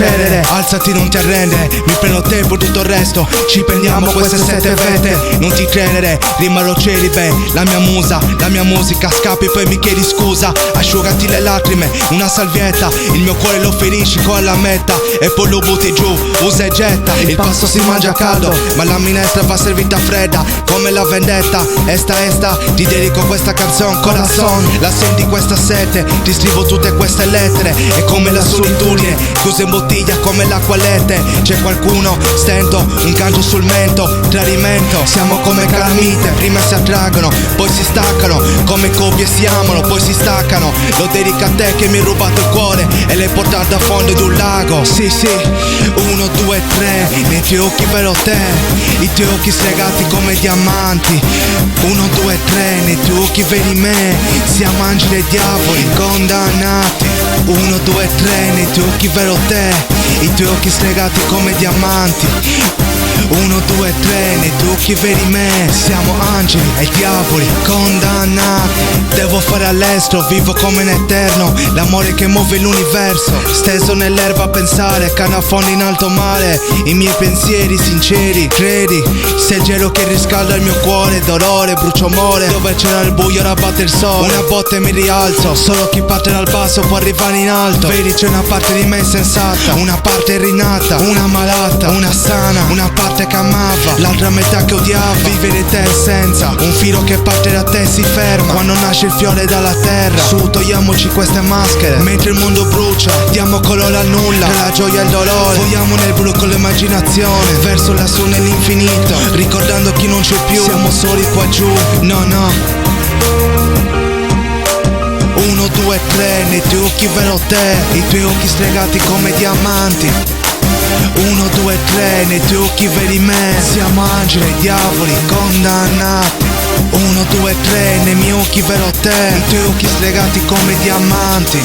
celere. Alzati, non ti arrendere, mi prendo tempo, tutto il resto ci prendiamo queste 7 vete. Non ti credere, rimarrò celibe. La mia musa, la mia musica, scappi poi mi chiedi scusa. Asciugati le lacrime, una salvietta. Il mio cuore lo ferisci con la metta e poi lo butti giù, usa e getta. Il pasto si mangia caldo, ma la minestra va servita fredda come la vendetta. Esta, ti dedico questa canzone, corazon. La senti questa sete, ti scrivo tutte queste lettere. È come la solitudine, chiusa in bottiglia come l'acqualette. C'è qualcuno, stento, un canto sul mento, tradimento. Siamo come calamite, prima si attraggono, poi si staccano. Come coppie si amano, poi si staccano. Lo dedico a te che mi hai rubato il cuore e l'hai portato a fondo di un lago. Sì, 1, 2, 3, nei tuoi occhi vedo te, i tuoi occhi stregati come diamanti. 1, 2, 3, nei tuoi occhi vedi me, siamo angeli e diavoli condannati. 1, 2, 3, nei tuoi occhi vedo te, i tuoi occhi stregati come diamanti. 1, 2, 3, nei tuoi occhi vedi me, siamo angeli e diavoli condannati. Devo fare all'estero, vivo come in eterno, l'amore che muove l'universo. Steso nell'erba a pensare, canafone in alto mare. I miei pensieri sinceri, credi, sei il gelo che riscalda il mio cuore. Dolore, brucio amore, dove c'era il buio ora batte il sole. Una botta e mi rialzo, solo chi parte dal basso può arrivare in alto. Vedi c'è una parte di me insensata, una parte rinata, una malata, una sana, una parte che amava, l'altra metà che odiava. Vivere te senza un filo che parte da te si ferma quando nasce il fiore dalla terra. Su, togliamoci queste maschere mentre il mondo brucia, diamo colore al nulla, per la gioia e il dolore. Vogliamo nel blu con l'immaginazione, verso lassù nell'infinito, ricordando chi non c'è più. Siamo soli qua giù, no. 1, 2, 3, nei tuoi occhi vedo te, i tuoi occhi stregati come diamanti. 1, 2, 3, nei tuoi occhi vedi me, siamo angeli e diavoli condannati. 1, 2, 3, nei miei occhi vedo te, i tuoi occhi stregati come diamanti.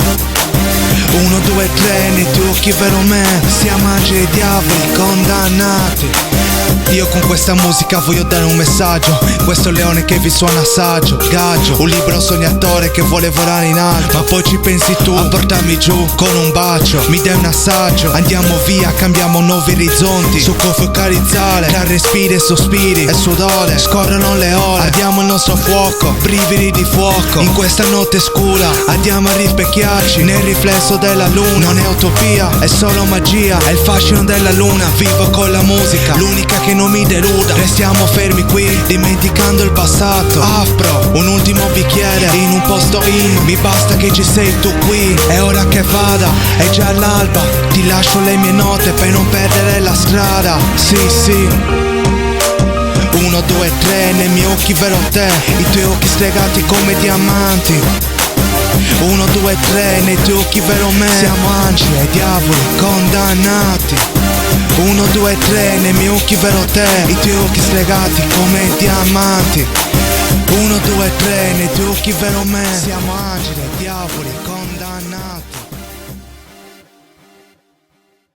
1, 2, 3, nei tuoi occhi vedo me, siamo angeli e diavoli condannati. Io con questa musica voglio dare un messaggio, questo leone che vi suona saggio, gaggio, un libero sognatore che vuole volare in alto. Ma poi ci pensi tu a portarmi giù con un bacio, mi dai un assaggio, andiamo via, cambiamo nuovi orizzonti. Su cui focalizzare, tra respiri e sospiri e sudore, scorrono le ore, addiamo il nostro fuoco, brividi di fuoco. In questa notte scura, andiamo a rispecchiarci nel riflesso della luna. Non è utopia, è solo magia, è il fascino della luna. Vivo con la musica, l'unica che non mi deluda. Restiamo fermi qui, dimenticando il passato. Afro, un ultimo bicchiere in un posto in, mi basta che ci sei tu qui. È ora che vada, è già l'alba, ti lascio le mie note per non perdere la strada. Sì 1, 2, 3, nei miei occhi vedo te, i tuoi occhi stregati come diamanti. 1, 2, 3, nei tuoi occhi vedo me, siamo angeli e diavoli condannati. 1, 2, 3, nei miei occhi vedo te, i tuoi occhi stregati come diamanti. 1, 2, 3, nei tuoi occhi vedo me, siamo angeli e diavoli condannati.